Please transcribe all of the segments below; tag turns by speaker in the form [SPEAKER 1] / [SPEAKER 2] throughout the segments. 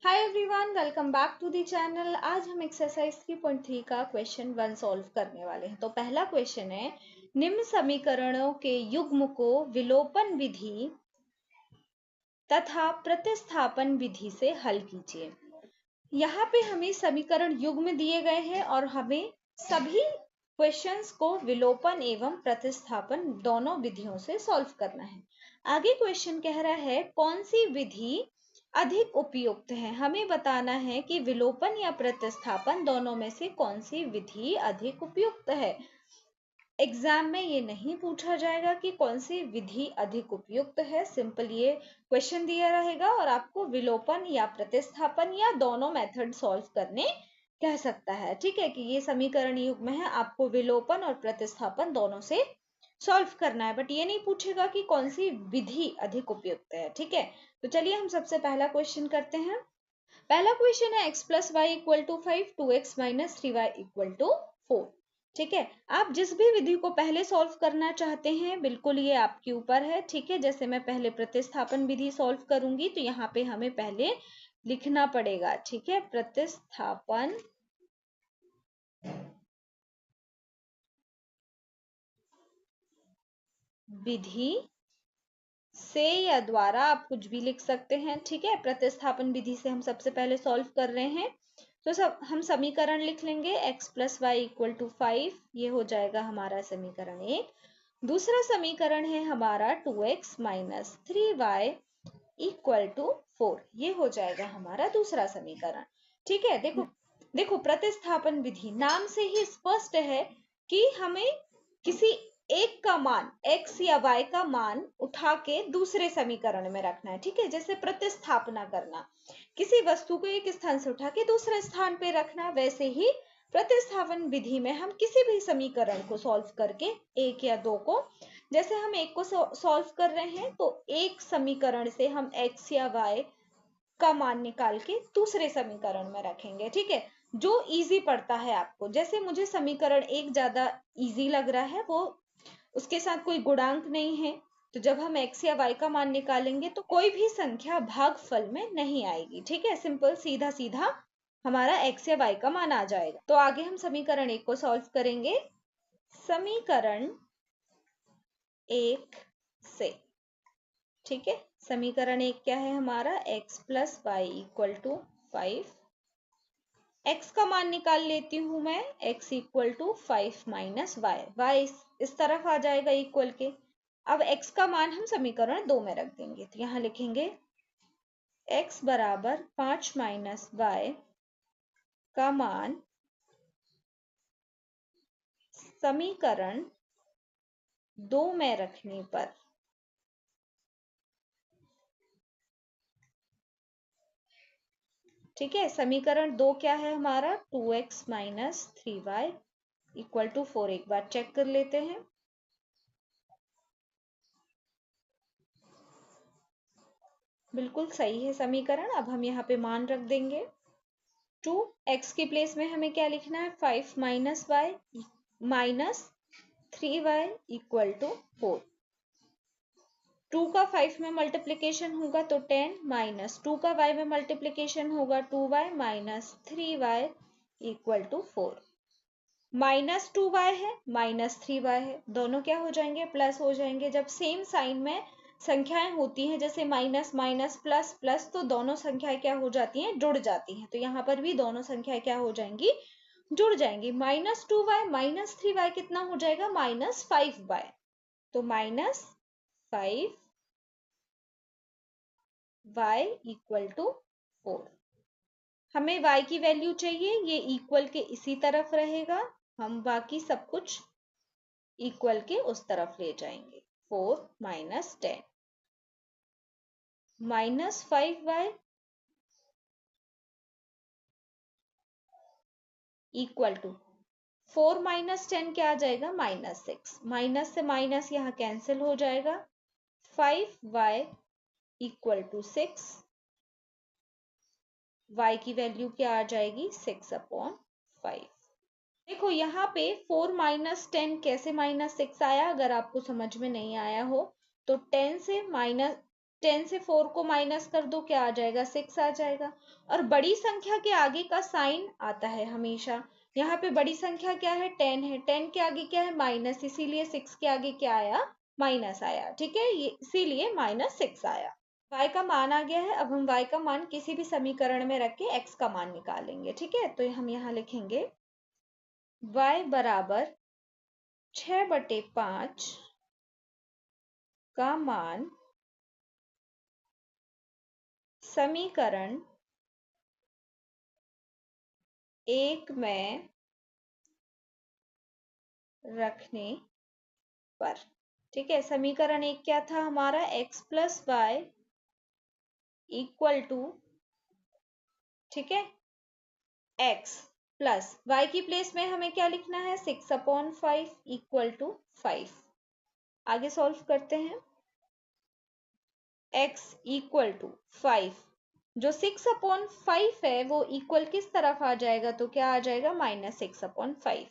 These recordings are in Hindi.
[SPEAKER 1] Hi everyone, welcome back to the channel. आज हम एक्सरसाइज 3.3 का क्वेश्चन 1 सॉल्व करने वाले हैं। तो पहला क्वेश्चन है, निम्न समीकरणों के युग्म को विलोपन विधि तथा प्रतिस्थापन विधि से हल कीजिए। यहाँ पे हमें समीकरण युग्म दिए गए हैं और हमें सभी क्वेश्चंस को विलोपन एवं प्रतिस्थापन दोनों विधियों से सॉल्व करना है। आगे क्वेश्चन कह रहा है, कौन सी विधि अधिक उपयुक्त है। हमें बताना है कि विलोपन या प्रतिस्थापन दोनों में से कौन सी विधि अधिक उपयुक्त है। एग्जाम में ये नहीं पूछा जाएगा कि कौन सी विधि अधिक उपयुक्त है। सिंपल ये क्वेश्चन दिया रहेगा और आपको विलोपन या प्रतिस्थापन या दोनों मेथड सॉल्व करने कह सकता है। ठीक है, कि ये समीकरण युग्म है, आपको विलोपन और प्रतिस्थापन दोनों से सॉल्व करना है, बट ये नहीं पूछेगा कि कौन सी विधि अधिक उपयुक्त है। ठीक है, तो चलिए हम सबसे पहला क्वेश्चन करते हैं। पहला क्वेश्चन है, x plus Y equal to 5, 2x minus 3y equal to 4। ठीक है, आप जिस भी विधि को पहले सॉल्व करना चाहते हैं, बिल्कुल ये आपके ऊपर है। ठीक है, जैसे मैं पहले प्रतिस्थापन विधि सॉल्व करूंगी तो यहाँ पे हमें पहले लिखना पड़ेगा। ठीक है, प्रतिस्थापन विधि से या द्वारा आप कुछ भी लिख सकते हैं। ठीक है, प्रतिस्थापन विधि से हम सबसे पहले सॉल्व कर रहे हैं, तो हम समीकरण लिख लेंगे। x plus Y equal to 5, ये हो जाएगा हमारा समीकरण 1। दूसरा समीकरण है हमारा 2x minus 3y equal to 4, ये हो जाएगा हमारा दूसरा समीकरण। ठीक है, देखो प्रतिस्थापन विधि नाम से ही स्पष्ट है कि हमें किसी एक का मान x या y का मान उठा के दूसरे समीकरण में रखना है। ठीक है, जैसे प्रतिस्थापना करना, किसी वस्तु को एक स्थान से उठा के दूसरे स्थान पे रखना, वैसे ही प्रतिस्थापन विधि में हम किसी भी समीकरण को सॉल्व करके एक या दो को, जैसे हम एक को सॉल्व कर रहे हैं तो एक समीकरण से हम x या y का मान निकाल के दूसरे समीकरण में रखेंगे। ठीक है, जो इजी पड़ता है आपको, जैसे मुझे समीकरण एक ज्यादा इजी लग रहा है, वो उसके साथ कोई गुणांक नहीं है, तो जब हम x या y का मान निकालेंगे तो कोई भी संख्या भागफल में नहीं आएगी। ठीक है, सिंपल सीधा सीधा हमारा x या y का मान आ जाएगा। तो आगे हम समीकरण एक को सॉल्व करेंगे। समीकरण एक से, ठीक है, समीकरण एक क्या है हमारा, x plus Y equal to 5। x का मान निकाल लेती हूं मैं, x equal to 5 minus Y, Y इस तरफ आ जाएगा इक्वल के। अब x का मान हम समीकरण 2 में रख देंगे, तो यहां लिखेंगे x बराबर 5 माइनस वाई का मान समीकरण 2 में रखने पर ठीक है, समीकरण 2 क्या है हमारा, 2x minus 3y equal to 4। एक बार चेक कर लेते हैं। बिल्कुल सही है समीकरण। अब हम यहाँ पे मान रख देंगे 2, x के प्लेस में हमें क्या लिखना है, 5 minus Y minus 3y equal to 4। 2 का 5 में मल्टीप्लीकेशन होगा तो 10, माइनस 2 का y में मल्टीप्लीकेशन होगा 2y minus 3y equal to 4। Minus 2y है, माइनस 3y है, दोनों क्या हो जाएंगे, प्लस हो जाएंगे। जब सेम साइन में संख्याएं होती हैं, जैसे माइनस माइनस प्लस प्लस, तो दोनों संख्याएं क्या हो जाती हैं, जुड़ जाती हैं। तो यहाँ पर भी दोनों संख्याएं क्या हो जाएंगी, जुड़ जाएंगी। माइनस 2y माइनस 3y कितना हो जाएगा, माइनस 5y। तो माइनस 5y इक्वल टू 4। हमें y की वैल्यू चाहिए, ये इक्वल के इसी तरफ रहेगा, हम बाकी सब कुछ इक्वल के उस तरफ ले जाएंगे। 4 minus 10 minus 5y equal to 4 minus 10 क्या आ जाएगा, माइनस 6। माइनस से माइनस यहाँ कैंसिल हो जाएगा। 5y इक्वल टू 6, y की वैल्यू क्या आ जाएगी, 6/5। देखो यहाँ पे 4 माइनस 10 कैसे माइनस 6 आया, अगर आपको समझ में नहीं आया हो तो 10 से माइनस 10 से 4 को माइनस कर दो, क्या आ जाएगा? 6 आ जाएगा। और बड़ी संख्या के आगे का साइन आता है हमेशा। यहाँ पे बड़ी संख्या क्या है? 10 है। 10 के आगे क्या है? माइनस, इसीलिए 6 के आगे क्या आया? माइनस आया। ठीक है, ये इसीलिए -6 आया। y का मान आ गया है। अब हम y का मान किसी भी समीकरण में रख के x का मान निकालेंगे। ठीक है, तो हम यहाँ लिखेंगे y बराबर 6/5 का मान समीकरण 1 में रखने पर। ठीक है, समीकरण 1 क्या था हमारा? x plus Y equal to, ठीक है, x प्लस y की प्लेस में हमें क्या लिखना है? 6/5 इक्वल टू 5। आगे सॉल्व करते हैं। x इक्वल टू 5, जो 6/5 है वो इक्वल किस तरफ आ जाएगा? तो क्या आ जाएगा? -6/5।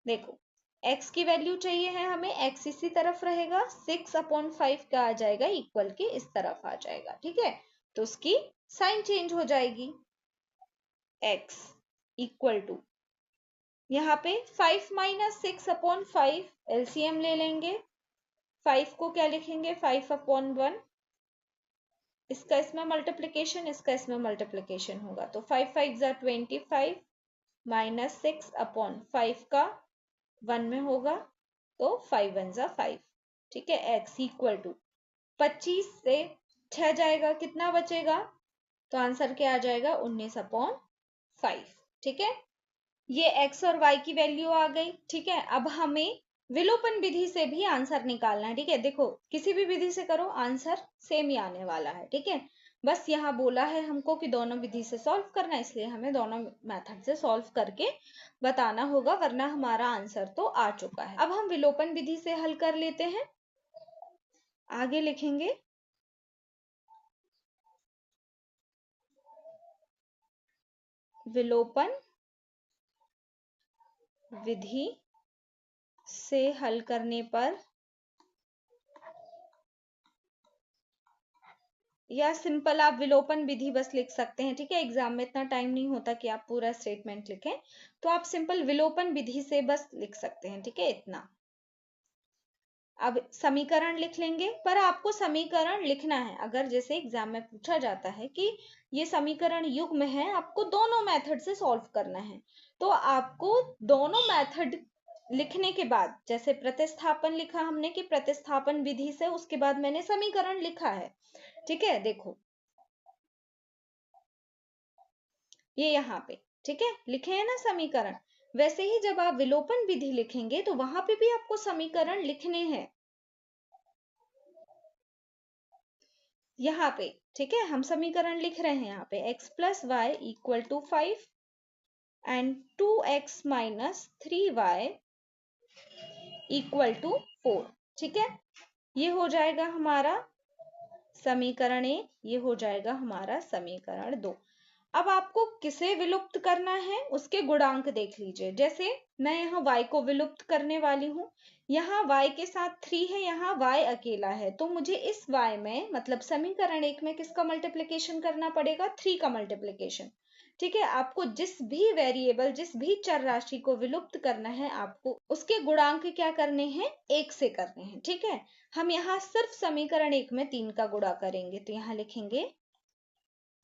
[SPEAKER 1] देखो, x की वैल्यू चाहिए है हमें, x इसी तरफ रहेगा, 6/5 का आ जाएगा इक्वल के इस तरफ आ जाएगा। ठीक है, तो उसकी साइन चेंज हो जाएगी। x इक्वल टू, यहाँ पे 5 - 6/5 एलसीएम ले लेंगे। 5 को क्या लिखेंगे? 5/1। इसका इसमें मल्टीप्लिकेशन, इसका इसमें मल्टीप्लिकेशन होगा, तो 5 × 5 = 25 - 6/5 का 1 में होगा, तो 5 × 1 = 5। ठीक है, x इक्वल टू 25 से 6 जाएगा, कितना बचेगा? तो आंसर क्या आ जाएगा? 19/5। ठीक है, ये x और y की वैल्यू आ गई। ठीक है, अब हमें विलोपन विधि से भी आंसर निकालना है। ठीक है, देखो किसी भी विधि से करो आंसर सेम ही आने वाला है। ठीक है, बस यहाँ बोला है हमको कि दोनों विधि से सॉल्व करना है, इसलिए हमें दोनों मेथड से सॉल्व करके बताना होगा, वरना हमारा आंसर तो आ चुका है। अब हम विलोपन विधि से हल कर लेते हैं। आगे लिखेंगे विलोपन विधि से हल करने पर, या सिंपल आप विलोपन विधि बस लिख सकते हैं। ठीक है, एग्जाम में इतना टाइम नहीं होता कि आप पूरा स्टेटमेंट लिखें, तो आप सिंपल विलोपन विधि से बस लिख सकते हैं। ठीक है, इतना। अब समीकरण लिख लेंगे, पर आपको समीकरण लिखना है। अगर जैसे एग्जाम में पूछा जाता है कि ये समीकरण युग्म है, आपको दोनों मेथड से सॉल्व करना है, तो आपको दोनों मेथड लिखने के बाद, जैसे प्रतिस्थापन लिखा हमने कि प्रतिस्थापन विधि से, उसके बाद मैंने समीकरण लिखा है। ठीक है, देखो ये यहाँ पे, ठीक है, लिखे हैं ना समीकरण। वैसे ही जब आप विलोपन विधि लिखेंगे तो वहां पे भी आपको समीकरण लिखने हैं यहाँ पे। ठीक है, हम समीकरण लिख रहे हैं यहाँ पे, x + y = 5 and 2x - 3y = 4। ठीक है, ये हो जाएगा हमारा समीकरण 1, ये हो जाएगा हमारा समीकरण 2। अब आपको किसे विलुप्त करना है उसके गुणांक देख लीजिए। जैसे मैं यहाँ y को विलुप्त करने वाली हूँ, यहाँ y के साथ 3 है, यहाँ y अकेला है, तो मुझे इस y में, मतलब समीकरण 1 में किसका मल्टीप्लिकेशन करना पड़ेगा? 3 का मल्टीप्लिकेशन। ठीक है, आपको जिस भी वेरिएबल, जिस भी चर राशि को विलुप्त करना है, आपको उसके गुणांक क्या करने हैं? 1 से करने हैं। ठीक है, हम यहाँ सिर्फ समीकरण 1 में 3 का गुणा करेंगे, तो यहाँ लिखेंगे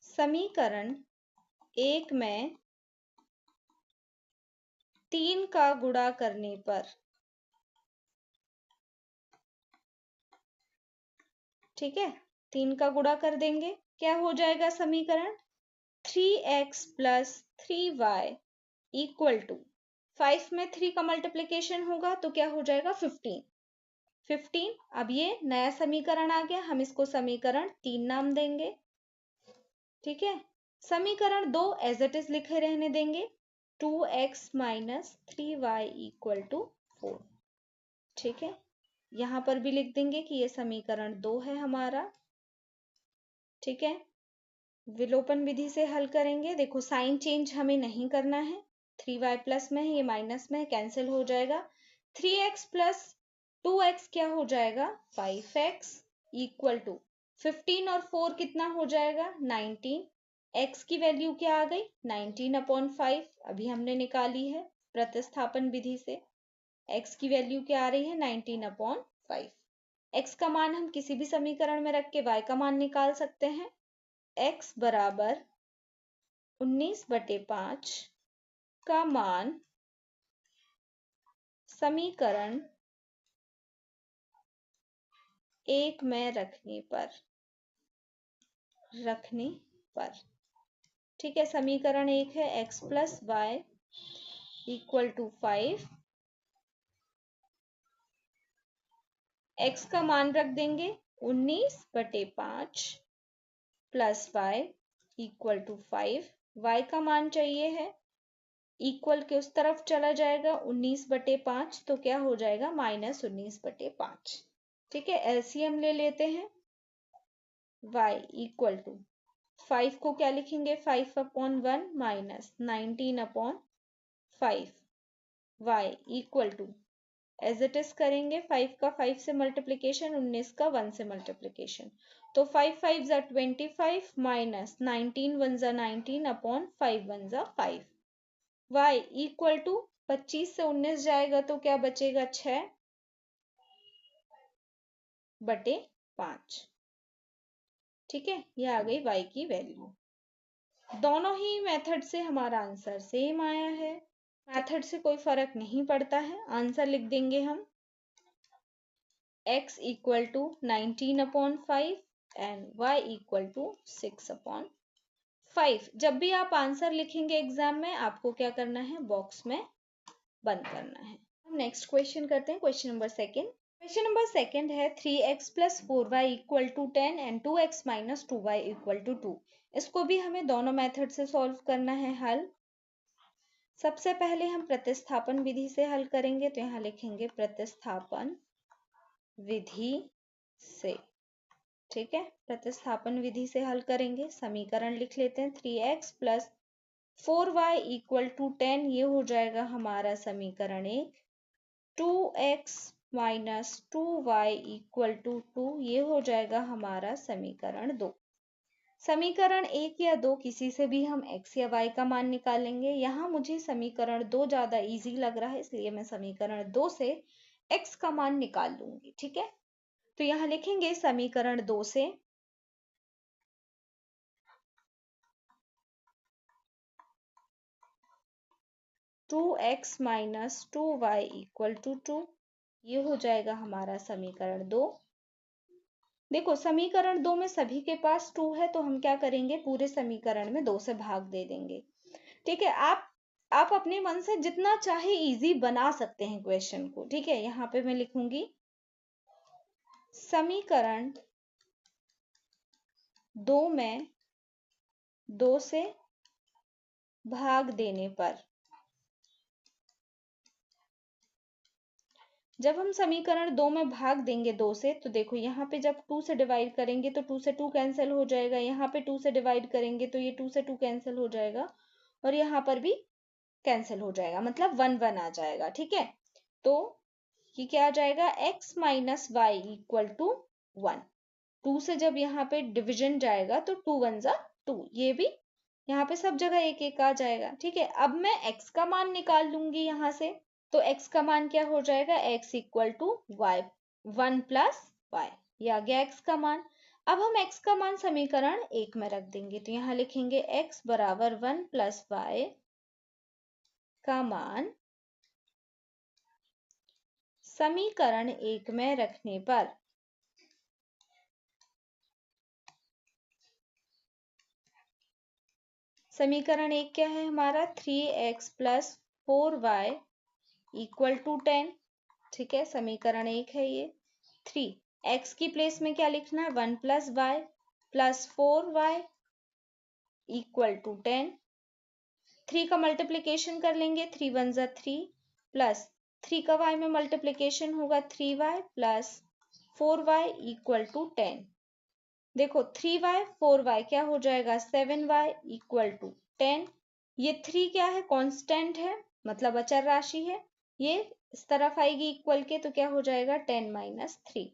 [SPEAKER 1] समीकरण 1 में 3 का गुणा करने पर, ठीक है, 3 का गुणा कर देंगे, क्या हो जाएगा समीकरण? 3x + 3y = 5 में 3 का मल्टीप्लिकेशन होगा, तो क्या हो जाएगा? 15। अब ये नया समीकरण आ गया, हम इसको समीकरण 3 नाम देंगे। ठीक है, समीकरण 2 एज इट इज लिखे रहने देंगे, 2x - 3y = 4। ठीक है, यहां पर भी लिख देंगे कि ये समीकरण 2 है हमारा। ठीक है, विलोपन विधि से हल करेंगे। देखो साइन चेंज हमें नहीं करना है, 3y प्लस में है, ये माइनस में है, कैंसिल हो जाएगा। 3x + 2x क्या हो जाएगा? 5x। इक्वल टू 15 और 4 कितना हो जाएगा 19। x की वैल्यू क्या आ गई 19/5, अभी हमने निकाली है प्रतिस्थापन विधि से। x की वैल्यू क्या आ रही है 19/5। x का मान हम किसी भी समीकरण में रख के y का मान निकाल सकते हैं। x बराबर 19/5 का मान समीकरण 1 में रखने पर ठीक है, समीकरण 1 है x plus Y equal to 5। x का मान रख देंगे 19/5 plus Y equal to 5। y का मान चाहिए है, इक्वल के उस तरफ चला जाएगा 19/5, तो क्या हो जाएगा -19/5। ठीक है, एलसीएम ले लेते हैं। y इक्वल टू 5 को क्या लिखेंगे 5/1 minus 19/5। y equal to as it is करेंगे 5 का 5 से मल्टीप्लीकेशन, 19 का 1 से मल्टीप्लीकेशन, तो 5 5 ज़ा 25 माइनस 19 1 ज़ा 19/5 1 ज़ा 5। y इक्वल टू 25 से 19 जाएगा तो क्या बचेगा 6/5। ठीक है, यह आ गई y की वैल्यू। दोनों ही मेथड से हमारा आंसर सेम आया है, मेथड से कोई फर्क नहीं पड़ता है। आंसर लिख देंगे हम x equal to 19/5 and y equal to 6/5। जब भी आप आंसर लिखेंगे एग्जाम में, आपको क्या करना है बॉक्स में बंद करना है। हम नेक्स्ट क्वेश्चन करते हैं, question number second. Question number second है 3x plus 4y equal to 10 and 2x minus 2y equal to 2। इसको भी हमें दोनों मेथड से सॉल्व करना है हल। सबसे पहले हम प्रतिस्थापन विधि से हल करेंगे, तो यहाँ लिखेंगे प्रतिस्थापन विधि से। ठीक है, प्रतिस्थापन विधि से हल करेंगे। समीकरण लिख लेते हैं 3x plus 4y equal to 10, ये हो जाएगा हमारा समीकरण 1। 2x minus 2y equal to 2, ये हो जाएगा हमारा समीकरण 2। समीकरण 1 या 2 किसी से भी हम x या y का मान निकालेंगे। यहाँ मुझे समीकरण 2 ज्यादा इजी लग रहा है, इसलिए मैं समीकरण 2 से x का मान निकाल लूंगी। ठीक है, तो यहाँ लिखेंगे समीकरण 2 से 2x minus 2y equal to 2, ये हो जाएगा हमारा समीकरण 2। देखो समीकरण 2 में सभी के पास 2 है, तो हम क्या करेंगे पूरे समीकरण में 2 से भाग दे देंगे। ठीक है, आप अपने मन से जितना चाहे इजी बना सकते हैं क्वेश्चन को। ठीक है, यहाँ पे मैं लिखूंगी समीकरण 2 में 2 से भाग देने पर, जब हम समीकरण 2 में भाग देंगे 2 से, तो देखो यहाँ पे जब 2 से डिवाइड करेंगे तो 2 से 2 कैंसिल हो जाएगा, यहाँ पे 2 से डिवाइड करेंगे तो ये 2 से 2 कैंसिल हो जाएगा, और यहाँ पर भी कैंसिल हो जाएगा, मतलब 1 1 आ जाएगा। ठीक है, तो ये क्या आ जाएगा x minus Y equal to 1। 2 से जब यहाँ पे डिविजन जाएगा तो 2 1 ज़ा 2, ये भी यहाँ पे सब जगह एक एक आ जाएगा। ठीक है, अब मैं x का मान निकाल लूंगी यहाँ से, तो x का मान क्या हो जाएगा x equal to Y 1 plus Y, ये आ गया x का मान। अब हम x का मान समीकरण 1 में रख देंगे, तो यहाँ लिखेंगे x बराबर 1 प्लस वाई का मान समीकरण 1 में रखने पर, समीकरण 1 क्या है हमारा 3x plus 4y equal to 10। ठीक है, समीकरण 1 है ये। 3x की प्लेस में क्या लिखना है 1 plus Y plus 4y equal to 10। 3 का मल्टीप्लीकेशन कर लेंगे, 3 1 ज़ा 3 प्लस 3 का y में मल्टीप्लीकेशन होगा 3y plus 4y equal to 10। देखो 3y 4y क्या हो जाएगा 7y इक्वल टू 10। ये 3 क्या है कांस्टेंट है, मतलब अचर राशि है, ये इस तरफ आएगी इक्वल के, तो क्या हो जाएगा 10 माइनस 3।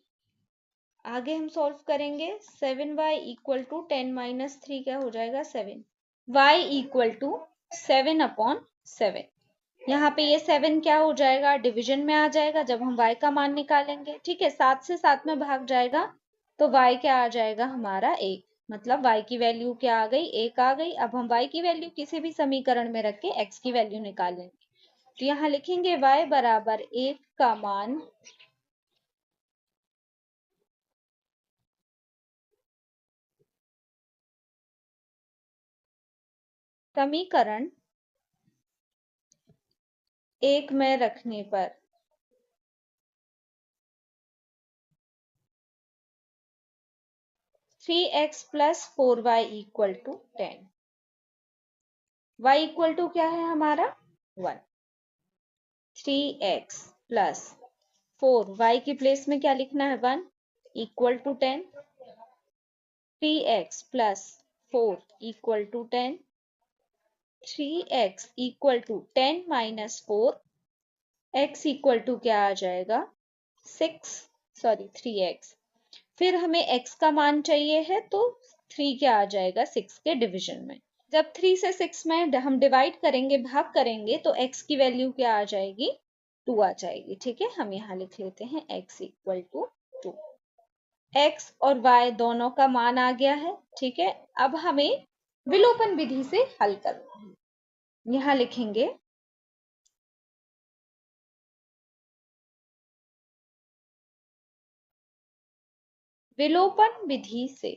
[SPEAKER 1] आगे हम सॉल्व करेंगे 7y इक्वल टू 10 माइनस 3 क्या हो जाएगा 7, y इक्वल टू 7/7। यहाँ पे ये 7 क्या हो जाएगा डिवीजन में आ जाएगा जब हम y का मान निकालेंगे, ठीक है। 7 से 7 में भाग जाएगा तो y क्या आ जाएगा हमारा 1, मतलब y की वैल्यू क्या आ गई 1 आ गई। अब हम y की वैल्यू किसी भी समीकरण में रख के x की वैल्यू निकालेंगे, तो यहाँ लिखेंगे y बराबर 1 का मान समीकरण 1 में रखने पर 3x plus 4y equal to 10। y equal to क्या है हमारा 1। 3x प्लस 4 y की प्लेस में क्या लिखना है 1 equal to 10। 3x plus 4 equal to 10। 3x equal to 10 minus 4, x equal to क्या आ जाएगा 6, सॉरी 3x। फिर हमें x का मान चाहिए है तो 3 क्या आ जाएगा 6 के डिवीजन में। जब 3 से 6 में हम डिवाइड करेंगे भाग करेंगे तो x की वैल्यू क्या आ जाएगी 2 आ जाएगी, ठीक है। हम यहाँ लिख लेते हैं x इक्वल टू 2। x और y दोनों का मान आ गया है, ठीक है। अब हमें विलोपन विधि से हल करना है। यहाँ लिखेंगे विलोपन विधि से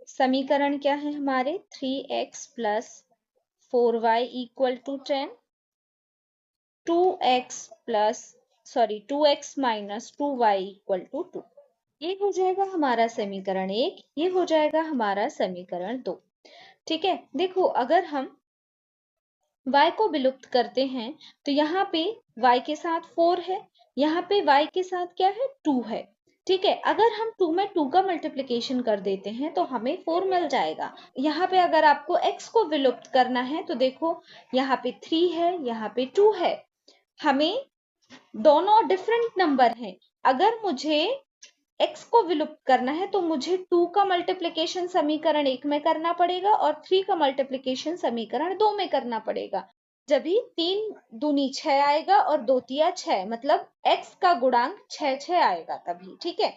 [SPEAKER 1] समीकरण क्या है हमारे 3x plus 4y equal to 10। 2x minus 2y equal to 2। ये हो जाएगा हमारा समीकरण 1, ये हो जाएगा हमारा समीकरण 2, ठीक है। देखो अगर हम y को विलुप्त करते हैं तो यहाँ पे y के साथ 4 है, यहाँ पे y के साथ क्या है 2 है, ठीक है। अगर हम 2 में 2 का मल्टीप्लिकेशन कर देते हैं तो हमें 4 मिल जाएगा। यहाँ पे अगर आपको x को विलुप्त करना है तो देखो यहाँ पे 3 है, यहाँ पे 2 है, हमें दोनों डिफरेंट नंबर हैं। अगर मुझे x को विलुप्त करना है तो मुझे 2 का मल्टीप्लिकेशन समीकरण 1 में करना पड़ेगा और 3 का मल्टीप्लिकेशन समीकरण 2 में करना पड़ेगा। जब भी 3 दूनी 6 आएगा और 2 तिया 6, मतलब x का गुणांक 6 आएगा तभी, ठीक है।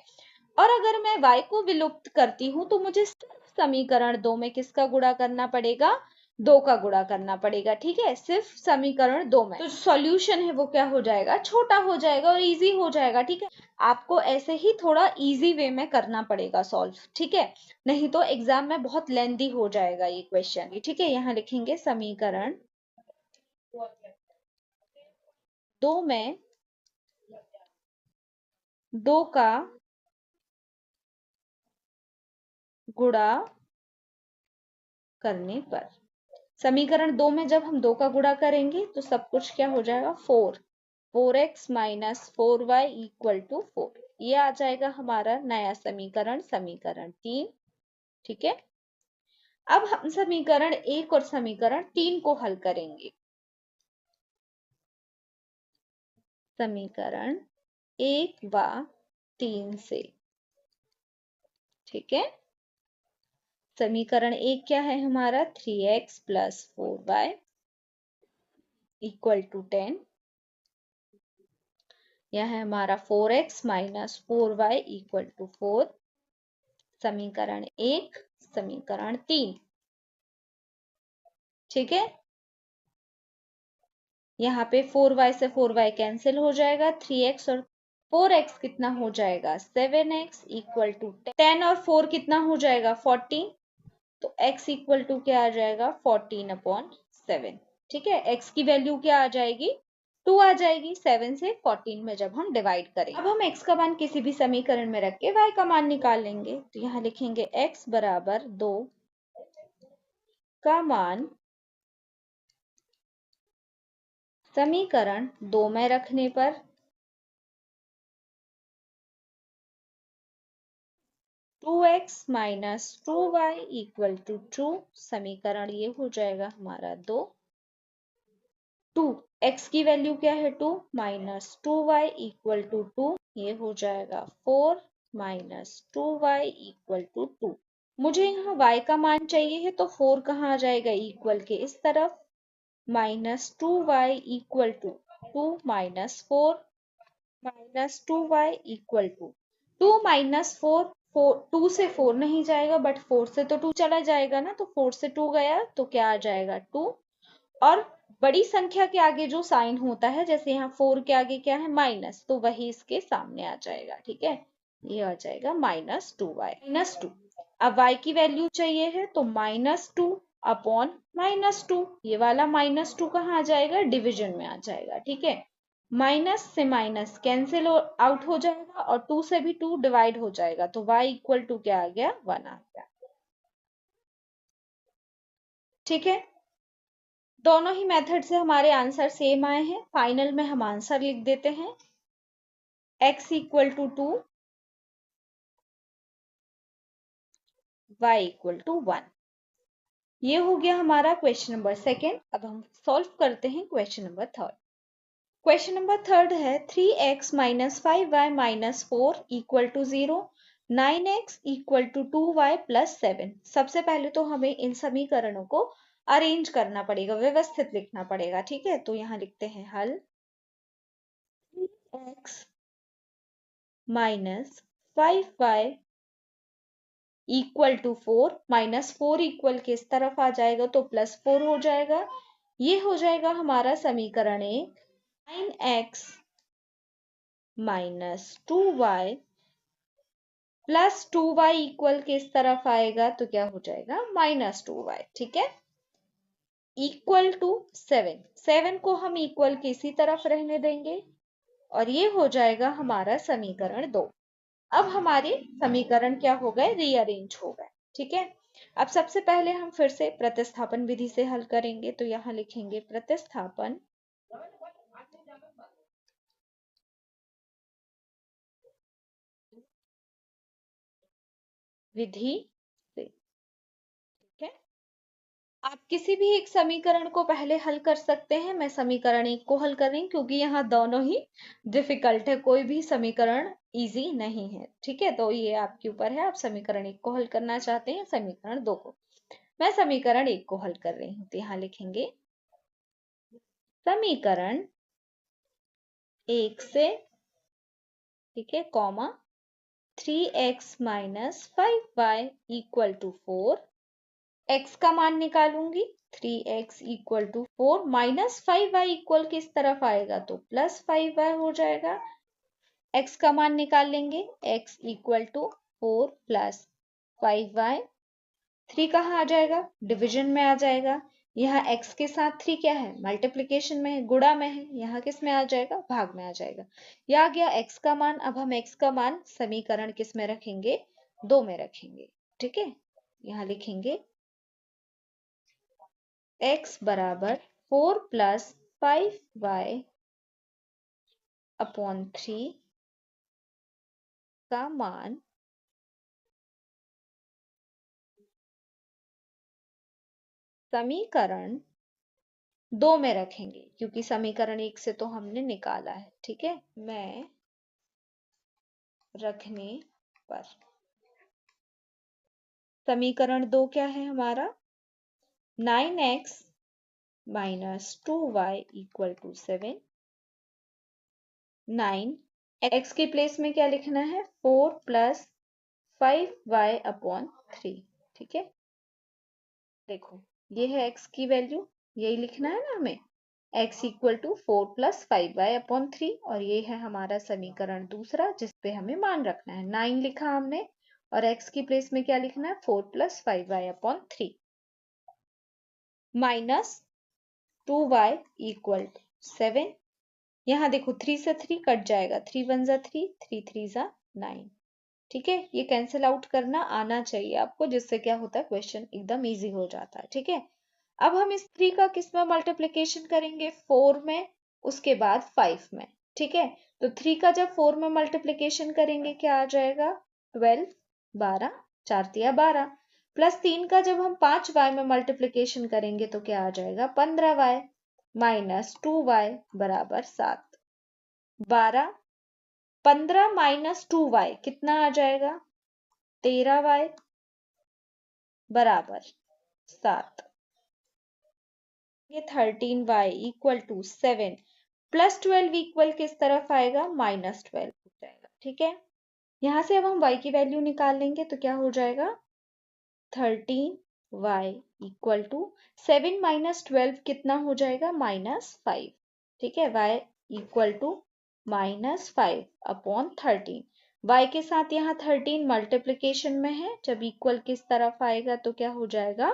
[SPEAKER 1] और अगर मैं y को विलुप्त करती हूँ तो मुझे समीकरण 2 में किसका गुणा करना पड़ेगा 2 का गुणा करना पड़ेगा, ठीक है। सिर्फ समीकरण 2 में तो सॉल्यूशन है वो क्या हो जाएगा छोटा हो जाएगा और इजी हो जाएगा, ठीक है। आपको ऐसे ही थोड़ा इजी वे में करना पड़ेगा सॉल्व, ठीक है, नहीं तो एग्जाम में बहुत लेंदी हो जाएगा ये क्वेश्चन, ठीक है। यहाँ लिखेंगे समीकरण 2 में 2 का गुणा करने पर, समीकरण 2 में जब हम 2 का गुणा करेंगे तो सब कुछ क्या हो जाएगा 4x minus 4y equal to 4, ये आ जाएगा हमारा नया समीकरण, समीकरण 3, ठीक है। अब हम समीकरण 1 और समीकरण 3 को हल करेंगे। समीकरण 1 व 3 से, ठीक है। समीकरण 1 क्या है हमारा 3x plus 4y equal to 10। यह है हमारा 4x minus 4y equal to 4। समीकरण 1, समीकरण 3, ठीक है। यहाँ पे 4y से 4y कैंसिल हो जाएगा, 3x और 4x कितना हो जाएगा 7x इक्वल टू 10 और 4 कितना हो जाएगा 14, तो x इक्वल टू क्या आ जाएगा 14/7, ठीक है। x की वैल्यू क्या आ जाएगी 2 आ जाएगी 7 से 14 में जब हम डिवाइड करेंगे। अब हम x का मान किसी भी समीकरण में रख के y का मान निकाल लेंगे, तो यहाँ लिखेंगे x बराबर 2 का मान समीकरण 2 में रखने पर 2x minus 2y equal to 2, समीकरण ये हो जाएगा हमारा 2। 2 x की वैल्यू क्या है 2 माइनस 2y इक्वल टू 2, ये हो जाएगा 4 माइनस 2y इक्वल टू 2। मुझे यहाँ y का मान चाहिए है तो 4 कहाँ आ जाएगा, इक्वल के इस तरफ, minus 2y equal to 2 minus 4 minus 2y equal to 2 minus 4, 2 से 4 नहीं जाएगा बट 4 से तो 2 चला जाएगा ना, तो 4 से 2 गया तो क्या आ जाएगा 2। और बड़ी संख्या के आगे जो साइन होता है, जैसे यहाँ 4 के आगे क्या है माइनस, तो वही इसके सामने आ जाएगा। ठीक है, ये आ जाएगा -2y। अब y की वैल्यू चाहिए है तो -2 अपॉन -2, ये वाला -2 कहाँ आ जाएगा, डिवीजन में आ जाएगा। ठीक है, माइनस से माइनस कैंसिल आउट हो जाएगा और 2 से भी 2 डिवाइड हो जाएगा, तो y इक्वल टू क्या आ गया, 1 आ गया। ठीक है, दोनों ही मेथड से हमारे आंसर सेम आए हैं। फाइनल में हम आंसर लिख देते हैं, x equal to 2, y equal to 1। ये हो गया हमारा क्वेश्चन नंबर सेकेंड। अब हम सॉल्व करते हैं question number third. Question number third है 3x minus 5y minus 4 equal to 0, 9x equal to 2y plus 7। सबसे पहले तो हमें इन समीकरणों को अरेंज करना पड़ेगा, व्यवस्थित लिखना पड़ेगा। ठीक है, तो यहाँ लिखते हैं हल, 3x minus 5y equal to 4, -4 equal के इस तरफ आ जाएगा तो +4 हो जाएगा। ये हो जाएगा हमारा समीकरण 1। 9x minus 2y plus 2y equal के इस तरफ आएगा तो क्या हो जाएगा, -2y। ठीक है, इक्वल टू 7, 7 को हम इक्वल के इसी तरफ रहने देंगे और ये हो जाएगा हमारा समीकरण 2। अब हमारे समीकरण क्या हो गए, रीअरेंज हो गए। ठीक है, अब सबसे पहले हम फिर से प्रतिस्थापन विधि से हल करेंगे, तो यहाँ लिखेंगे प्रतिस्थापन विधि से। ठीक है, आप किसी भी एक समीकरण को पहले हल कर सकते हैं। मैं समीकरण 1 को हल कर रही हूँ क्योंकि यहाँ दोनों ही डिफिकल्ट है, कोई भी समीकरण इजी नहीं है। ठीक है, तो ये आपके ऊपर है, आप समीकरण 1 को हल करना चाहते हैं समीकरण 2 को। मैं समीकरण 1 को हल कर रही हूँ, तो यहाँ लिखेंगे समीकरण 1 से, ठीक है, comma 3x minus 5y equal to 4, x का मान निकालूंगी, 3x equal to 4 minus 5y equal किस तरफ आएगा तो +5y हो जाएगा। x का मान निकाल लेंगे, x equal to 4 plus 5y, 3 कहाँ आ जाएगा, डिवीजन में आ जाएगा। यहाँ x के साथ 3 क्या है, मल्टीप्लीकेशन में है, गुणा में है, यहाँ किस में आ जाएगा, भाग में आ जाएगा। यह आ गया x का मान। अब हम x का मान समीकरण किस में रखेंगे, 2 में रखेंगे। ठीक है, यहाँ लिखेंगे x बराबर 4 प्लस 5y अपॉन 3 का मान समीकरण 2 में रखेंगे, क्योंकि समीकरण 1 से तो हमने निकाला है। ठीक है, मैं रखने पर समीकरण 2 क्या है हमारा, 9x minus 2y equal to 7। 9 x के प्लेस में क्या लिखना है, 4 प्लस 5y अपॉन 3। ठीक है, देखो ये है x की वैल्यू, यही लिखना है ना हमें, x equal to 4 plus 5y upon 3, और ये है हमारा समीकरण दूसरा जिसपे हमें मान रखना है। 9 लिखा हमने और x की प्लेस में क्या लिखना है, 4 plus 5y upon 3 minus 2y equal to 7। यहाँ देखो 3 से 3 कट जाएगा, 3 1 जा 3, 3 3 जा 9। ठीक है, ये कैंसिल आउट करना आना चाहिए आपको, जिससे क्या होता है, क्वेश्चन एकदम इजी हो जाता है। ठीक है, अब हम इस 3 का किस में मल्टीप्लीकेशन करेंगे, 4 में, उसके बाद 5 में। ठीक है, तो 3 का जब 4 में मल्टीप्लीकेशन करेंगे क्या आ जाएगा, 12, 12, 4 तिया 12, प्लस 3 का जब हम 5y में मल्टीप्लीकेशन करेंगे तो क्या आ जाएगा, 15y माइनस 2y बराबर 7। 12 15 माइनस 2y कितना आ जाएगा? 13y बराबर 7। ये 13y equal to 7 plus 12 equal किस तरफ आएगा? -12 हो जाएगा। ठीक है, यहां से अब हम y की वैल्यू निकाल लेंगे तो क्या हो जाएगा? 13y इक्वल टू 7 माइनस 12 कितना हो जाएगा? -5। ठीक है, y equal to -5 upon 13। y के साथ यहाँ 13 मल्टीप्लीकेशन में है, जब इक्वल किस तरफ आएगा तो क्या हो जाएगा?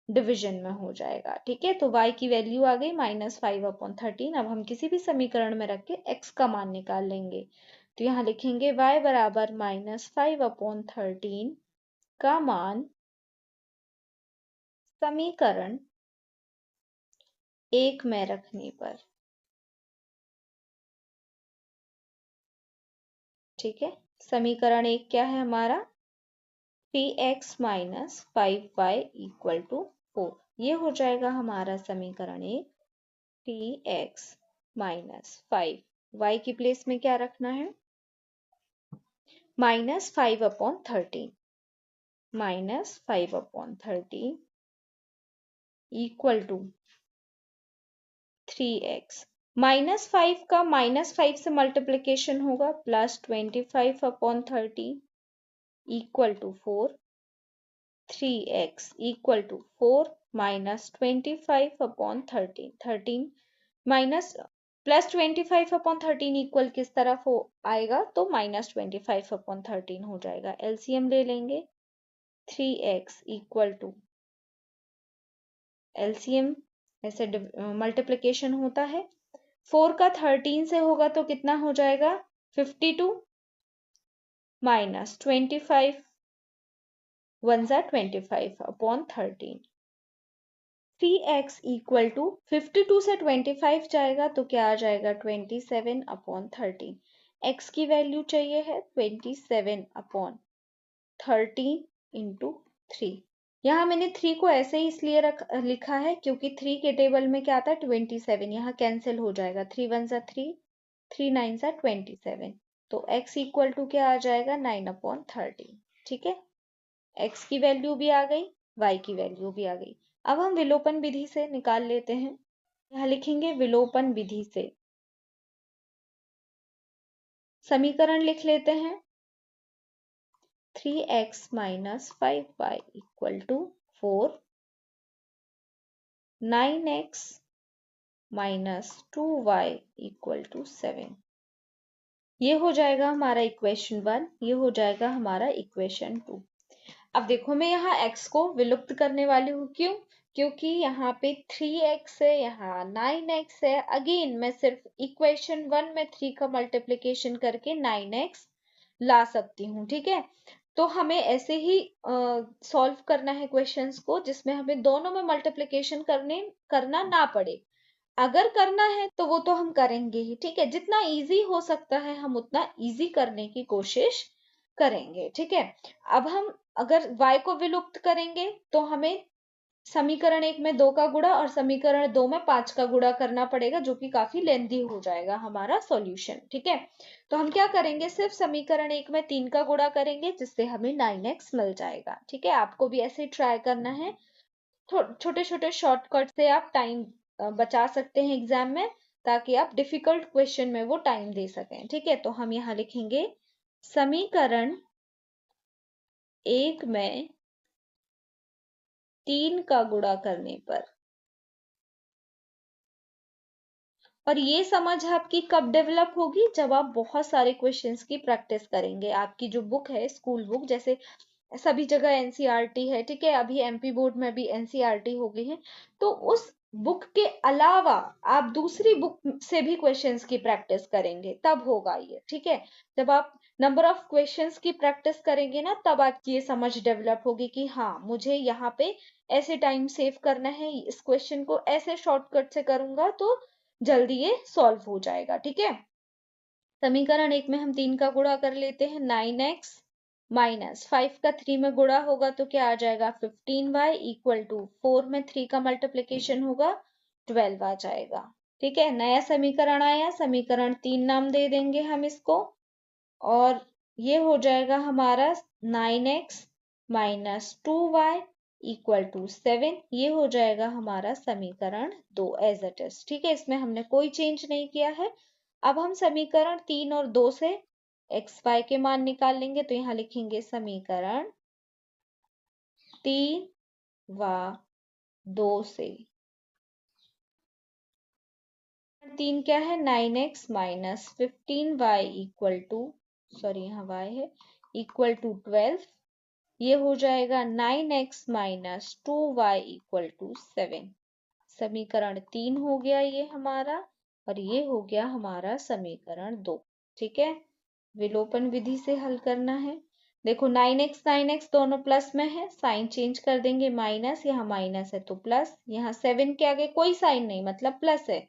[SPEAKER 1] डिवीजन में हो जाएगा। ठीक है, तो y की वैल्यू आ गई -5 अपॉन 13। अब हम किसी भी समीकरण में रख के x का मान निकाल लेंगे। तो यहाँ लिखेंगे y बराबर -5 अपॉन 13 का मान समीकरण 1 में रखने पर। ठीक है, समीकरण 1 क्या है हमारा? 3x minus 5y equal to 4। ये हो जाएगा हमारा समीकरण 1। 3x माइनस 5y की प्लेस में क्या रखना है? -5 upon 13। -5 upon 13 equal to 3x। -5 का -5 से मल्टीप्लीकेशन होगा, +25 upon 30 equal to 4। 3x equal to 4 minus 25 upon 13। 13 minus +25 upon 13 equal किस तरफ हो आएगा? तो -25 अपॉन 13 हो जाएगा। एलसीएम ले लेंगे। 3x इक्वल टू, एलसीएम ऐसे मल्टीप्लीकेशन होता है। 4 का 13 से होगा तो कितना हो जाएगा? 52 माइनस 25 1 ज़ा 25 अपॉन 13। 3x इक्वल टू 52 से 25 जाएगा तो क्या आ जाएगा? 27 अपॉन 13। x की वैल्यू चाहिए है 27 अपॉन 13 इंटू 3। यहाँ मैंने 3 को ऐसे ही इसलिए लिखा है क्योंकि 3 के टेबल में क्या आता है? 27। यहाँ कैंसिल हो जाएगा। 3 1 ज़ा 3, 3 9 ज़ा 27। तो x इक्वल टू क्या आ जाएगा? 9 अपॉन 13। ठीक है, x की वैल्यू भी आ गई, y की वैल्यू भी आ गई। अब हम विलोपन विधि से निकाल लेते हैं। यहाँ लिखेंगे विलोपन विधि से समीकरण लिख लेते हैं। 3x minus 5y equal to 4, 9x minus 2y equal to 7। ये हो जाएगा हमारा इक्वेशन 1, ये हो जाएगा हमारा इक्वेशन 2। अब देखो मैं यहाँ x को विलुप्त करने वाली हूँ। क्यों? क्योंकि यहाँ पे 3x है, यहाँ 9x है। अगेन मैं सिर्फ इक्वेशन 1 में 3 का मल्टीप्लिकेशन करके 9x ला सकती हूँ। ठीक है, तो हमें ऐसे ही सॉल्व करना है क्वेश्चंस को जिसमें हमें दोनों में मल्टीप्लिकेशन करना ना पड़े। अगर करना है तो वो तो हम करेंगे ही। ठीक है, जितना इजी हो सकता है हम उतना इजी करने की कोशिश करेंगे। ठीक है, अब हम अगर y को विलुप्त करेंगे तो हमें समीकरण 1 में 2 का गुणा और समीकरण 2 में 5 का गुणा करना पड़ेगा, जो कि काफी लेंथी हो जाएगा हमारा सॉल्यूशन। ठीक है, तो हम क्या करेंगे? सिर्फ समीकरण 1 में 3 का गुणा करेंगे जिससे हमें 9x मिल जाएगा। ठीक है, आपको भी ऐसे ही ट्राई करना है। छोटे छोटे शॉर्टकट से आप टाइम बचा सकते हैं एग्जाम में, ताकि आप डिफिकल्ट क्वेश्चन में वो टाइम दे सकें। ठीक है, तो हम यहाँ लिखेंगे समीकरण 1 में 3 का गुणा करने पर। और ये समझ आपकी कब डेवलप होगी? जब आप बहुत सारे क्वेश्चंस की प्रैक्टिस करेंगे। आपकी जो बुक है, स्कूल बुक, जैसे सभी जगह एनसीईआरटी है, ठीक है, अभी एमपी बोर्ड में भी एनसीईआरटी हो गई है, तो उस बुक के अलावा आप दूसरी बुक से भी क्वेश्चंस की प्रैक्टिस करेंगे, तब होगा ये। ठीक है, जब आप नंबर ऑफ क्वेश्चंस की प्रैक्टिस करेंगे ना, तब आपकी ये समझ डेवलप होगी कि हाँ, मुझे यहाँ पे ऐसे टाइम सेव करना है, इस क्वेश्चन को ऐसे शॉर्टकट से करूंगा तो जल्दी ये सॉल्व हो जाएगा। ठीक है, समीकरण 1 में हम 3 का गुणा कर लेते हैं। 9x माइनस 5 का 3 में गुणा होगा तो क्या आ जाएगा? 15y इक्वल टू 4 में 3 का मल्टीप्लीकेशन होगा, 12 आ जाएगा। ठीक है, नया समीकरण आया, समीकरण 3 नाम दे देंगे हम इसको। और ये हो जाएगा हमारा 9x minus 2y equal to 7। ये हो जाएगा हमारा समीकरण 2 एज इट इज। ठीक है, इसमें हमने कोई चेंज नहीं किया है। अब हम समीकरण 3 और 2 से x y के मान निकाल लेंगे। तो यहाँ लिखेंगे समीकरण 3 व 2 से। 3 क्या है, 9x minus 15y equal to, sorry यहाँ y है, इक्वल टू 12। ये हो जाएगा 9x minus 2y equal to 7। समीकरण 3 हो गया ये हमारा, और ये हो गया हमारा समीकरण 2। ठीक है, विलोपन विधि से हल करना है। देखो 9x दोनों प्लस में है, साइन चेंज कर देंगे, माइनस, यहाँ माइनस है तो प्लस, यहाँ 7 के आगे कोई साइन नहीं मतलब प्लस है,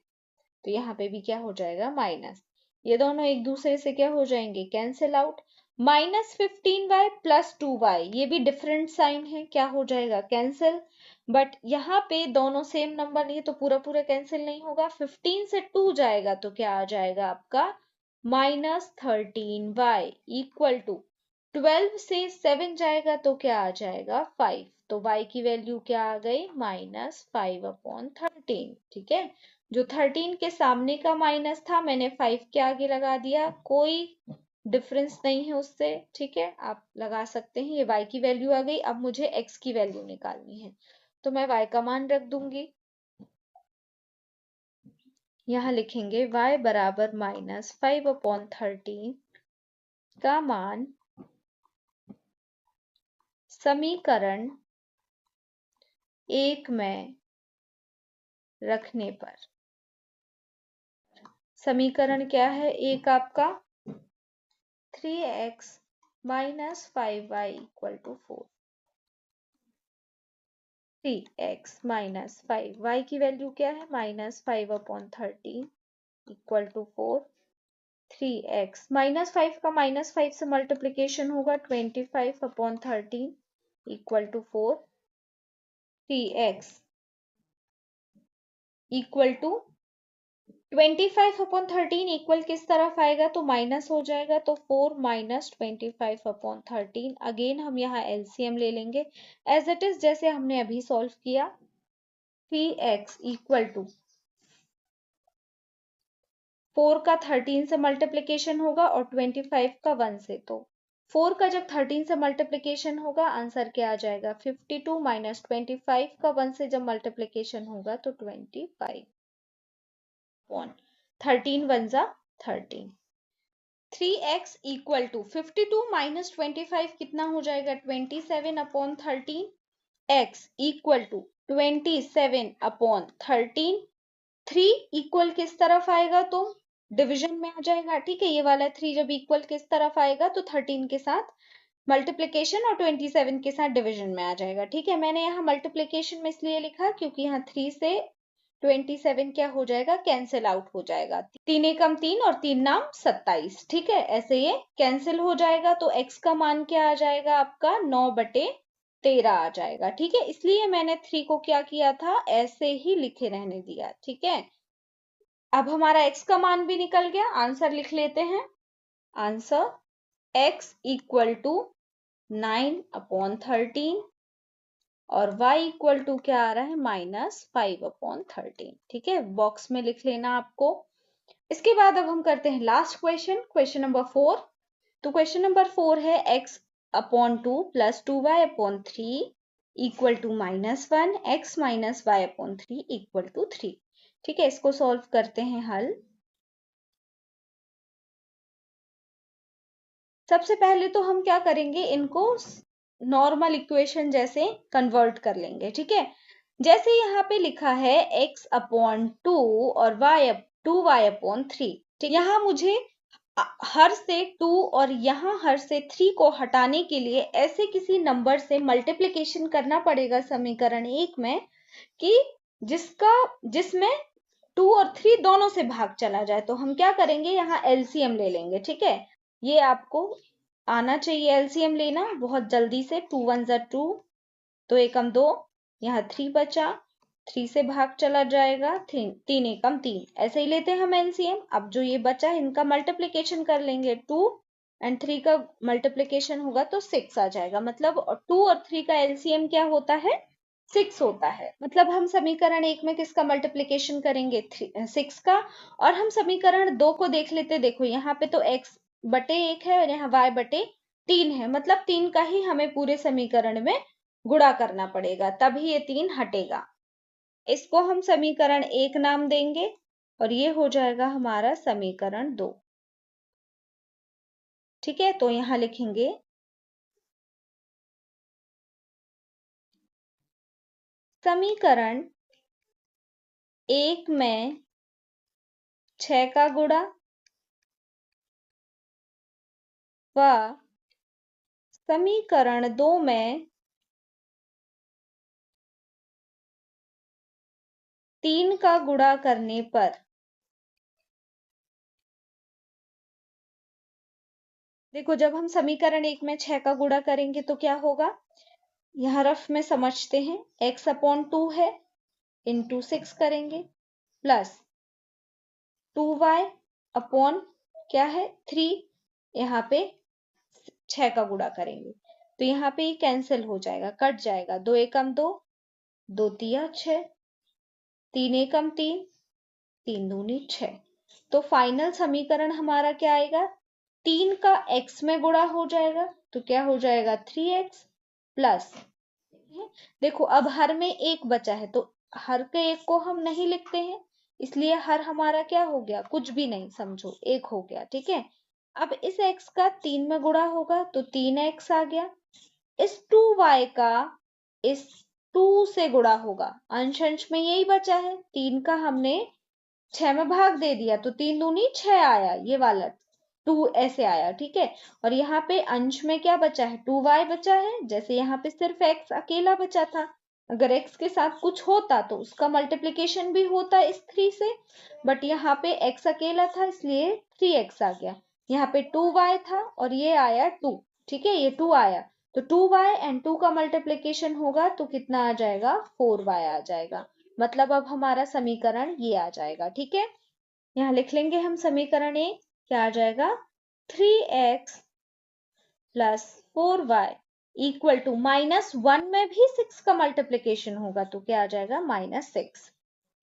[SPEAKER 1] तो यहाँ पे भी क्या हो जाएगा, माइनस। ये दोनों एक दूसरे से क्या हो जाएंगे, cancel out. Minus 15y plus 2y, ये भी डिफरेंट साइन है, क्या हो जाएगा, कैंसिल। बट यहाँ पे दोनों सेम नंबर नहीं है तो पूरा पूरा कैंसिल नहीं होगा। 15 से 2 जाएगा तो क्या आ जाएगा आपका, माइनस 13y इक्वल टू 12 से 7 जाएगा तो क्या आ जाएगा, 5। तो y की वैल्यू क्या आ गई, माइनस 5/13। ठीक है, जो 13 के सामने का माइनस था मैंने 5 के आगे लगा दिया, कोई डिफरेंस नहीं है उससे। ठीक है, आप लगा सकते हैं। ये y की वैल्यू आ गई। अब मुझे x की वैल्यू निकालनी है, तो मैं y का मान रख दूंगी। यहाँ लिखेंगे y बराबर माइनस 5/13 का मान समीकरण 1 में रखने पर। समीकरण क्या है एक आपका, 3x minus 5y equal to 4। 3x minus 5, y की वैल्यू क्या है, minus 5/13 equal to 4। 3x minus 5 का माइनस 5 से मल्टीप्लीकेशन होगा, 25/13 equal to 4। 3x equal to 25/13 equal किस तरफ आएगा, तो माइनस हो जाएगा, तो 4 माइनस 25/13। अगेन हम यहाँ एलसीएम ले लेंगे एज इट इज जैसे हमने अभी सॉल्व किया। 3x इक्वल टू 4 का 13 से मल्टीप्लीकेशन होगा और 25 का 1 से, तो 4 का जब 13 से मल्टीप्लीकेशन होगा आंसर क्या आ जाएगा, 52 माइनस 25 का 1 से जब मल्टीप्लीकेशन होगा तो 25। 13 1 जा 13। 3x इक्वल टू 52 माइनस 25 कितना हो जाएगा, 27/13। x equal to 27/13। 3 इक्वल किस तरफ आएगा, तो डिवीजन में आ जाएगा। ठीक है, ये वाला 3 जब इक्वल किस तरफ आएगा तो 13 के साथ मल्टीप्लीकेशन और 27 के साथ डिवीजन में आ जाएगा। ठीक है, मैंने यहाँ मल्टीप्लीकेशन में इसलिए लिखा क्योंकि यहाँ 3 से 27 क्या हो जाएगा, कैंसिल आउट हो जाएगा। 3 एकम 3 और 3 नाम 27। ठीक है, ऐसे ये कैंसिल हो जाएगा, तो x का मान क्या आ जाएगा आपका, 9/13 आ जाएगा। ठीक है, इसलिए मैंने 3 को क्या किया था, ऐसे ही लिखे रहने दिया। ठीक है, अब हमारा x का मान भी निकल गया, आंसर लिख लेते हैं। आंसर x इक्वल टू 9/13 और y इक्वल टू क्या आ रहा है, माइनस 5/13। ठीक है, बॉक्स में लिख लेना आपको। इसके बाद अब हम करते हैं लास्ट क्वेश्चन, क्वेश्चन नंबर 4। तो क्वेश्चन नंबर 4 है x/2 plus 2y/3 equal to -1, x minus y/3 equal to 3। ठीक है, इसको सॉल्व करते हैं हल। सबसे पहले तो हम क्या करेंगे, इनको नॉर्मल इक्वेशन जैसे कन्वर्ट कर लेंगे। ठीक है, जैसे यहाँ पे लिखा है x/2 और 2y/3। ठीक, यहाँ मुझे हर से 2 और यहाँ हर से 3 को हटाने के लिए ऐसे किसी नंबर से मल्टीप्लिकेशन करना पड़ेगा समीकरण 1 में कि जिसमें 2 और 3 दोनों से भाग चला जाए। तो हम क्या करेंगे, यहाँ एलसीएम ले लेंगे। ठीक है, ये आपको आना चाहिए एलसीएम लेना बहुत जल्दी से। 2 1 जा 2, 2 एकम 2, यहाँ 3 बचा, 3 से भाग चला जाएगा, 3 एकम 3, ऐसे ही लेते हैं हम एलसीएम। अब जो ये बचा इनका मल्टीप्लिकेशन कर लेंगे, 2 एंड 3 का मल्टीप्लीकेशन होगा तो 6 आ जाएगा। मतलब 2 और 3 का एलसीएम क्या होता है? 6 होता है। मतलब हम समीकरण 1 में किसका मल्टीप्लीकेशन करेंगे? 6 का। और हम समीकरण 2 को देख लेते। देखो यहाँ पे तो x बटे 1 है और यहाँ y बटे 3 है। मतलब 3 का ही हमें पूरे समीकरण में गुणा करना पड़ेगा, तभी ये 3 हटेगा। इसको हम समीकरण 1 नाम देंगे और ये हो जाएगा हमारा समीकरण 2। ठीक है, तो यहां लिखेंगे समीकरण 1 में 6 का गुणा व समीकरण 2 में 3 का गुणा करने पर देखो, जब हम समीकरण 1 में 6 का गुणा करेंगे तो क्या होगा? यहाँ रफ में समझते हैं। x/2 है, इंटू 6 करेंगे, प्लस 2y अपॉन क्या है? 3। यहाँ पे 6 का गुणा करेंगे तो यहाँ पे ये कैंसिल हो जाएगा, कट जाएगा। 2 एकम 2, 2 तिया 6, 3 एकम 3, 3 दूनी 6। तो फाइनल समीकरण हमारा क्या आएगा? 3 का x में गुणा हो जाएगा तो क्या हो जाएगा? 3x प्लस, देखो अब हर में एक बचा है तो हर के एक को हम नहीं लिखते हैं, इसलिए हर हमारा क्या हो गया? कुछ भी नहीं, समझो एक हो गया। ठीक है, अब इस x का 3 में गुणा होगा तो 3x आ गया। इस 2y का इस 2 से गुणा होगा, अंश अंश में यही बचा है। 3 का हमने 6 में भाग दे दिया तो 3 दूनी 6 आया, ये वाला 2 ऐसे आया। ठीक है, और यहाँ पे अंश में क्या बचा है? 2y बचा है। जैसे यहाँ पे सिर्फ x अकेला बचा था, अगर x के साथ कुछ होता तो उसका मल्टीप्लीकेशन भी होता इस 3 से, बट यहाँ पे x अकेला था इसलिए 3x आ गया। यहाँ पे 2y था और ये आया 2। ठीक है, ये 2 आया तो 2y एंड 2 का मल्टीप्लीकेशन होगा तो कितना आ जाएगा? 4y आ जाएगा। मतलब अब हमारा समीकरण ये आ जाएगा। ठीक है, यहाँ लिख लेंगे हम समीकरण 1, क्या आ जाएगा? 3x plus 4y equal to -1 में भी 6 का मल्टीप्लीकेशन होगा तो क्या आ जाएगा? -6।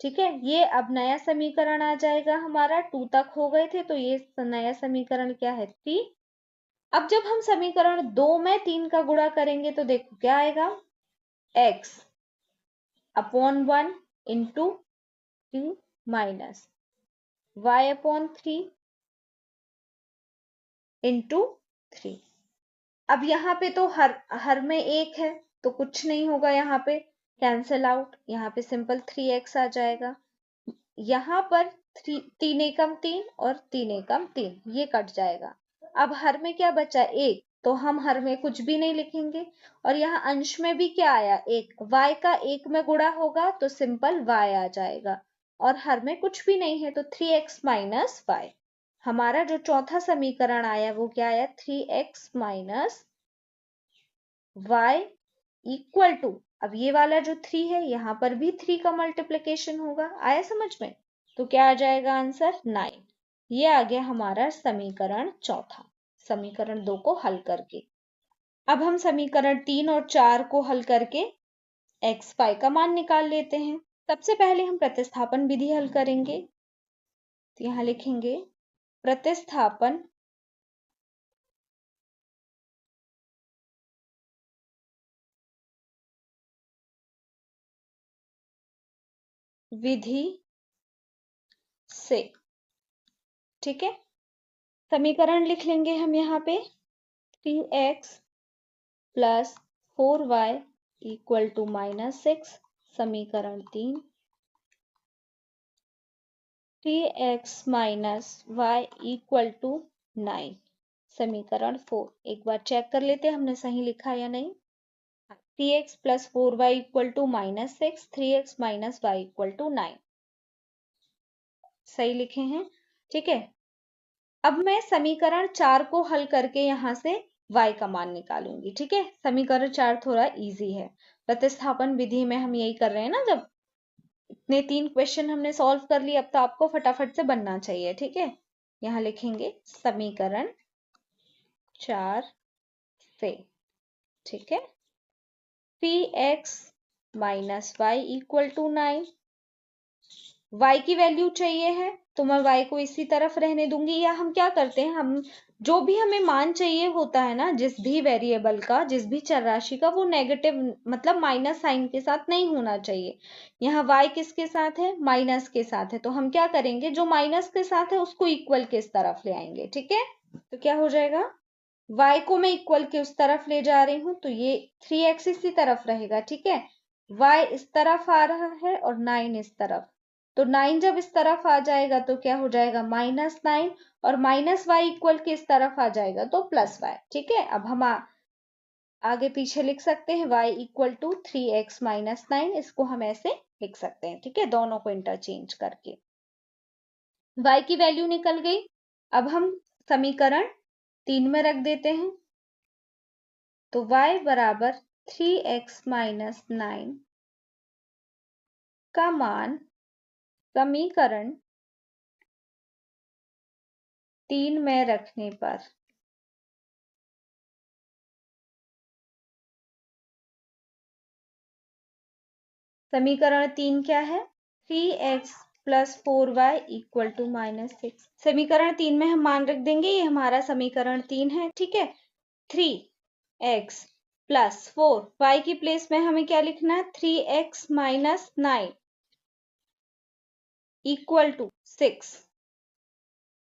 [SPEAKER 1] ठीक है, ये अब नया समीकरण आ जाएगा हमारा। 2 तक हो गए थे तो ये नया समीकरण क्या है? 3। अब जब हम समीकरण 2 में 3 का गुणा करेंगे तो देखो क्या आएगा? x upon 1 into 3 minus y upon 3 into 3। अब यहाँ पे तो हर में एक है तो कुछ नहीं होगा, यहाँ पे कैंसिल आउट। यहाँ पे सिंपल 3x आ जाएगा। यहाँ पर 3 एकम 3 और 3 एकम 3 ये कट जाएगा। अब हर में क्या बचा? एक, तो हम हर में कुछ भी नहीं लिखेंगे। और यहाँ अंश में भी क्या आया? एक। y का एक में गुणा होगा तो सिंपल y आ जाएगा और हर में कुछ भी नहीं है तो 3x माइनस y। हमारा जो चौथा समीकरण आया वो क्या आया? 3x minus y equal to, अब ये वाला जो 3 है यहाँ पर भी 3 का मल्टीप्लीकेशन होगा। आया समझ में? तो क्या आ जाएगा आंसर? 9। ये आ गया हमारा समीकरण चौथा, समीकरण 2 को हल करके। अब हम समीकरण 3 और 4 को हल करके x y का मान निकाल लेते हैं। सबसे पहले हम प्रतिस्थापन विधि हल करेंगे तो यहाँ लिखेंगे प्रतिस्थापन विधि से। ठीक है, समीकरण लिख लेंगे हम यहाँ पे 3x plus 4y equal to -6, समीकरण 3। 3x minus y equal to 9, समीकरण 4। एक बार चेक कर लेते हैं हमने सही लिखा या नहीं। 3x plus 4y equal to -6, 3x minus y equal to 9, सही लिखे हैं। ठीक है, अब मैं समीकरण 4 को हल करके यहाँ से y का मान निकालूंगी। ठीक है, समीकरण 4 थोड़ा इजी है। प्रतिस्थापन विधि में हम यही कर रहे हैं ना, जब इतने 3 क्वेश्चन हमने सॉल्व कर लिए अब तो आपको फटाफट से बनना चाहिए। ठीक है, यहाँ लिखेंगे समीकरण 4 से, ठीक है। 3x minus Y equal to 9। y की वैल्यू चाहिए है तो मैं y को इसी तरफ रहने दूंगी, या हम क्या करते हैं, हम जो भी हमें मान चाहिए होता है ना, जिस भी वेरिएबल का, जिस भी चर राशि का, वो नेगेटिव मतलब माइनस साइन के साथ नहीं होना चाहिए। यहाँ y किसके साथ है, माइनस के साथ है, तो हम क्या करेंगे, जो माइनस के साथ है उसको इक्वल के इस तरफ ले आएंगे, ठीक है। तो क्या हो जाएगा, y को मैं इक्वल के उस तरफ ले जा रही हूँ, तो ये 3x इसी तरफ रहेगा, ठीक है। y इस तरफ आ रहा है और 9 इस तरफ, तो 9 जब इस तरफ आ जाएगा तो क्या हो जाएगा, -9, और माइनस वाई इक्वल के इस तरफ आ जाएगा तो प्लस वाई, ठीक है। अब हम आगे पीछे लिख सकते हैं, y equal to 3x minus 9, इसको हम ऐसे लिख सकते हैं, ठीक है, दोनों को इंटरचेंज करके। y की वैल्यू निकल गई। अब हम समीकरण 3 में रख देते हैं, तो y बराबर 3x माइनस 9 का मान समीकरण 3 में रखने पर समीकरण 3 क्या है, 3x plus 4y equal to -6। समीकरण 3 में हम मान रख देंगे, ये हमारा समीकरण 3 है, ठीक है। 3x प्लस 4y की प्लेस में हमें क्या लिखना है, 3x minus 9 equal to 6।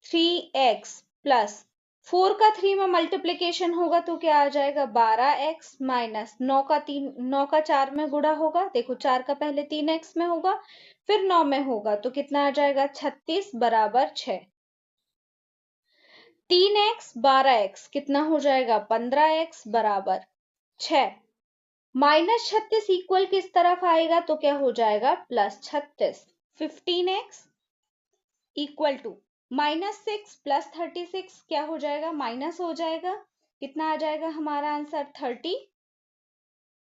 [SPEAKER 1] 3x plus 4 का 3 में मल्टीप्लीकेशन होगा तो क्या आ जाएगा, 12x माइनस 9 का 3, 9 का 4 में गुणा होगा, देखो 4 का पहले 3x में होगा फिर 9 में होगा, तो कितना आ जाएगा, 36 बराबर 6। 3x 12x कितना हो जाएगा, 15x बराबर 6। -36 इक्वल किस तरफ आएगा, तो क्या हो जाएगा, +36। 15x इक्वल टू -6 प्लस 36 क्या हो जाएगा, माइनस हो जाएगा, कितना आ जाएगा हमारा आंसर, 30।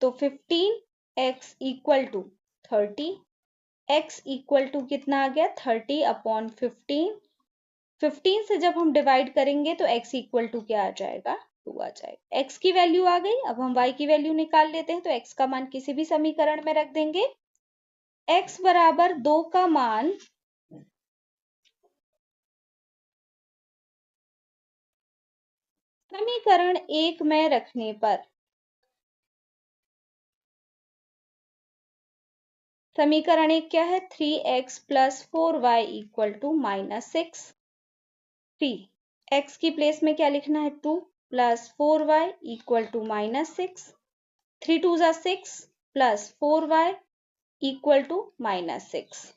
[SPEAKER 1] तो 15x इक्वल टू 30, x इक्वल टू कितना आ गया, 30/15। 15 से जब हम डिवाइड करेंगे तो x इक्वल टू क्या आ जाएगा, 2 आ जाएगा। x की वैल्यू आ गई। अब हम y की वैल्यू निकाल लेते हैं, तो x का मान किसी भी समीकरण में रख देंगे। x बराबर 2 का मान समीकरण 1 में रखने पर समीकरण 1 क्या है, 3x plus 4y equal to -6। 3x की प्लेस में क्या लिखना है, 2 प्लस 4y इक्वल टू -6। 3 2 जा 6 प्लस 4y इक्वल टू -6।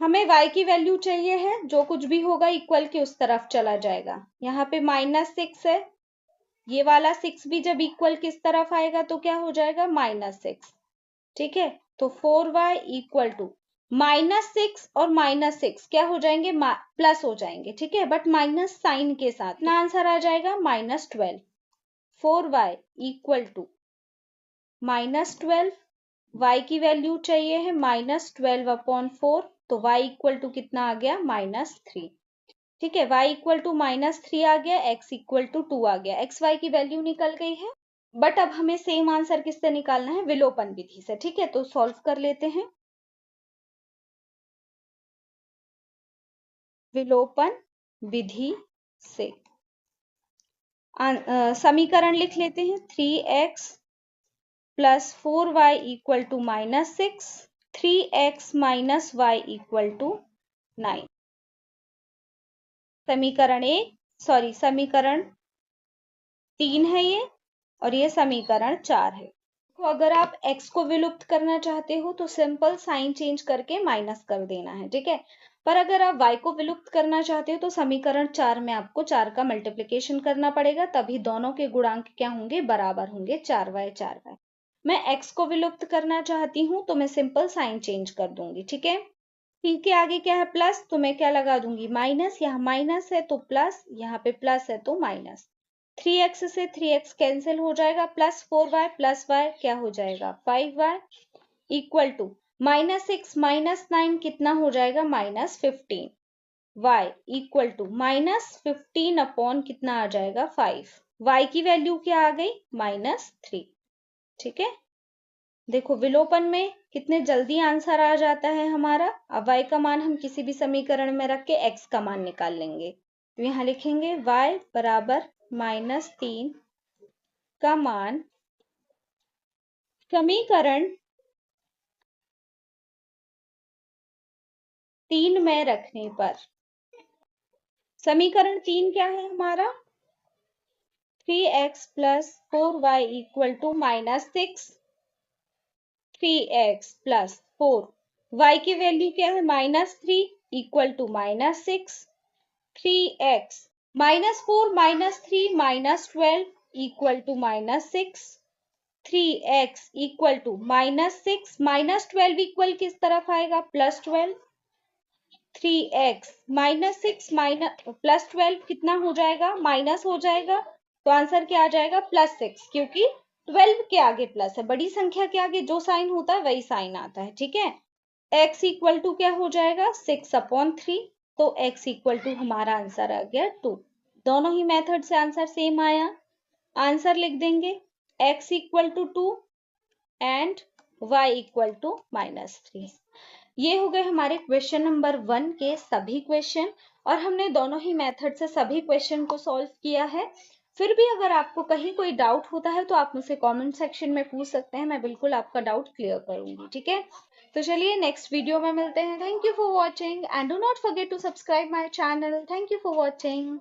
[SPEAKER 1] हमें y की वैल्यू चाहिए है, जो कुछ भी होगा इक्वल के उस तरफ चला जाएगा। यहाँ पे -6 है, ये वाला 6 भी जब इक्वल किस तरफ आएगा तो क्या हो जाएगा, -6, ठीक है। तो 4y इक्वल टू -6 और -6 क्या हो जाएंगे, प्लस हो जाएंगे, ठीक है, बट माइनस साइन के साथ। ना आंसर आ जाएगा -12। 4y इक्वल टू -12, y की वैल्यू चाहिए है -12/4, तो y इक्वल टू कितना आ गया, -3, ठीक है। y इक्वल टू -3 आ गया, x इक्वल टू 2 आ गया, x y की वैल्यू निकल गई है। बट अब हमें सेम आंसर किससे निकालना है, विलोपन विधि से, ठीक है। तो सॉल्व कर लेते हैं। विलोपन विधि से समीकरण लिख लेते हैं, 3x plus 4y equal to -6, 3x minus Y equal to 9। समीकरण 3 है ये, और ये समीकरण 4 है। तो अगर आप x को विलुप्त करना चाहते हो तो सिंपल साइन चेंज करके माइनस कर देना है, ठीक है। पर अगर आप y को विलुप्त करना चाहते हो तो समीकरण 4 में आपको 4 का मल्टीप्लिकेशन करना पड़ेगा, तभी दोनों के गुणांक क्या होंगे, बराबर होंगे, 4y 4y। मैं x को विलुप्त करना चाहती हूँ तो मैं सिंपल साइन चेंज कर दूंगी, ठीक है। ठीक है, आगे क्या है, प्लस, तो मैं क्या लगा दूंगी, माइनस, यहाँ माइनस है तो प्लस, यहाँ पे प्लस है तो माइनस। 3x से 3x कैंसिल हो जाएगा, प्लस 4y प्लस y क्या हो जाएगा, 5y इक्वल टू -6 -9 कितना हो जाएगा, -15। y इक्वल टू -15 अपॉन कितना आ जाएगा, 5। y की वैल्यू क्या आ गई -3। ठीक है, देखो विलोपन में कितने जल्दी आंसर आ जाता है हमारा। अब y का मान हम किसी भी समीकरण में रख के x का मान निकाल लेंगे। तो यहाँ लिखेंगे y बराबर -3 का मान समीकरण 3 में रखने पर, समीकरण 3 क्या है हमारा 3x + 4y = -6, 3x + 4 y की वैल्यू क्या है -3 = -6, 3x -4 -3 -12 = -6, 3x = -6 -12 इक्वल किस तरफ आएगा +12, 3x -6 +12 कितना हो जाएगा माइनस हो जाएगा, तो आंसर क्या आ जाएगा +6, क्योंकि 12 के आगे प्लस है, बड़ी संख्या के आगे जो साइन होता है वही साइन आता है। ठीक है, x = क्या हो जाएगा 6/3, तो x = हमारा आंसर आ गया 2। दोनों ही मेथड से आंसर सेम आया, आंसर लिख देंगे x = 2 एंड y = -3। ये हो गए हमारे क्वेश्चन नंबर 1 के सभी क्वेश्चन, और हमने दोनों ही मेथड से सभी क्वेश्चन को सॉल्व किया है। फिर भी अगर आपको कहीं कोई डाउट होता है तो आप मुझसे कमेंट सेक्शन में पूछ सकते हैं, मैं बिल्कुल आपका डाउट क्लियर करूंगी। ठीक है, तो चलिए नेक्स्ट वीडियो में मिलते हैं। Thank you for watching and do not forget to subscribe my channel. Thank you for watching.